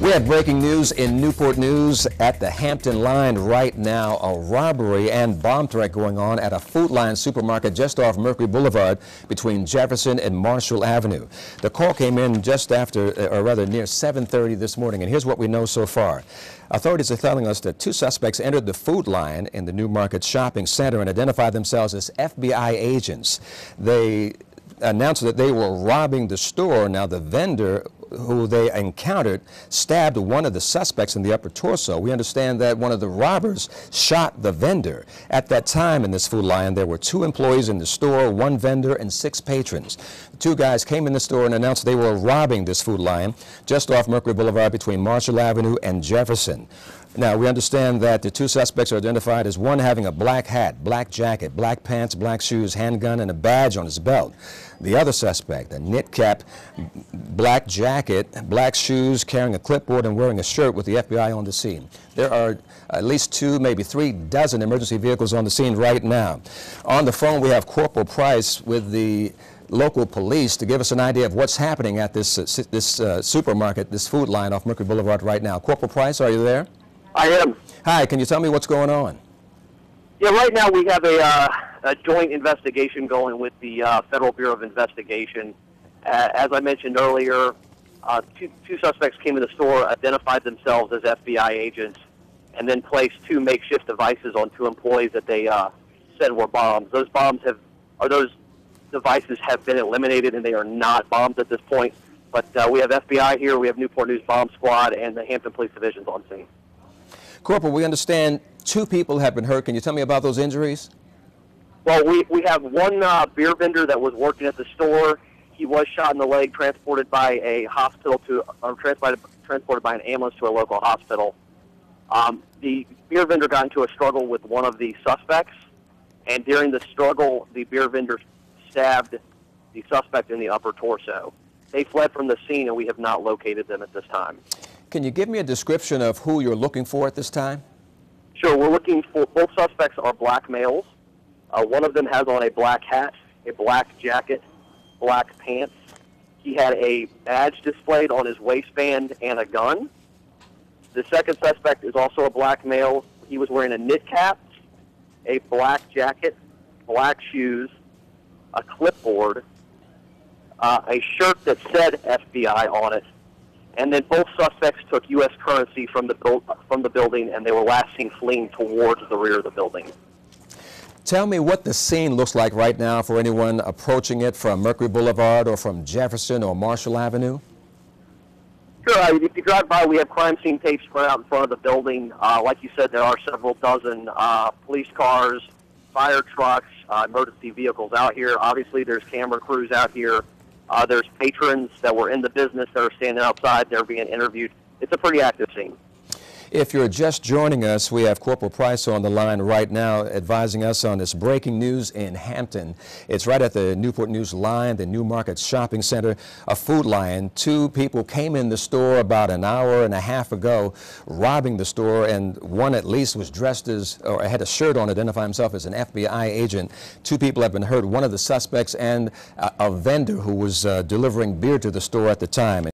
We have breaking news in Newport News at the Hampton line right now. A robbery and bomb threat going on at a Food Lion supermarket just off Mercury Boulevard between Jefferson and Marshall Avenue. The call came in just after, or rather near 7:30 this morning, and here's what we know so far. Authorities are telling us that two suspects entered the Food Lion in the Newmarket Shopping Center and identified themselves as FBI agents. They announced that they were robbing the store. Now, the vendor who they encountered stabbed one of the suspects in the upper torso. We understand that one of the robbers shot the vendor. At that time in this Food Lion, there were 2 employees in the store, 1 vendor, and 6 patrons. The 2 guys came in the store and announced they were robbing this Food Lion just off Mercury Boulevard between Marshall Avenue and Jefferson. Now, we understand that the 2 suspects are identified as one having a black hat, black jacket, black pants, black shoes, handgun, and a badge on his belt. The other suspect, a knit cap, black jacket, black shoes, carrying a clipboard and wearing a shirt with the FBI on the scene. There are at least 2, maybe 3 dozen emergency vehicles on the scene right now. On the phone, we have Corporal Price with the local police to give us an idea of what's happening at this supermarket, this Food Lion off Mercury Boulevard right now. Corporal Price, are you there? I am. Hi, can you tell me what's going on? Yeah, right now we have a joint investigation going with the Federal Bureau of Investigation. As I mentioned earlier, two suspects came in the store, identified themselves as FBI agents, and then placed 2 makeshift devices on 2 employees that they said were bombs. Those devices have been eliminated, and they are not bombs at this point. But we have FBI here, we have Newport News Bomb Squad, and the Hampton Police Division's on scene. Corporal, we understand 2 people have been hurt. Can you tell me about those injuries? Well, we have one beer vendor that was working at the store. He was shot in the leg, transported by a hospital transported by an ambulance to a local hospital. The beer vendor got into a struggle with one of the suspects, and during the struggle, the beer vendor stabbed the suspect in the upper torso. They fled from the scene, and we have not located them at this time. Can you give me a description of who you're looking for at this time? Sure. We're looking for, both suspects are black males. One of them has on a black hat, a black jacket, black pants. He had a badge displayed on his waistband and a gun. The second suspect is also a black male. He was wearing a knit cap, a black jacket, black shoes, a clipboard, a shirt that said FBI on it, and then both suspects took U.S. currency from the building, and they were last seen fleeing towards the rear of the building. Tell me what the scene looks like right now for anyone approaching it from Mercury Boulevard or from Jefferson or Marshall Avenue. Sure. If you drive by, we have crime scene tapes spread out in front of the building. Like you said, there are several dozen police cars, fire trucks, emergency vehicles out here. Obviously, there's camera crews out here. There's patrons that were in the business that are standing outside. They're being interviewed. It's a pretty active scene. If you're just joining us, we have Corporal Price on the line right now advising us on this breaking news in Hampton. It's right at the Newport News line, the Newmarket Shopping Center, a Food Lion. 2 people came in the store about an hour and a half ago, robbing the store, and one at least was dressed as, or had a shirt on, identifying himself as an FBI agent. 2 people have been hurt, one of the suspects and a vendor who was delivering beer to the store at the time. And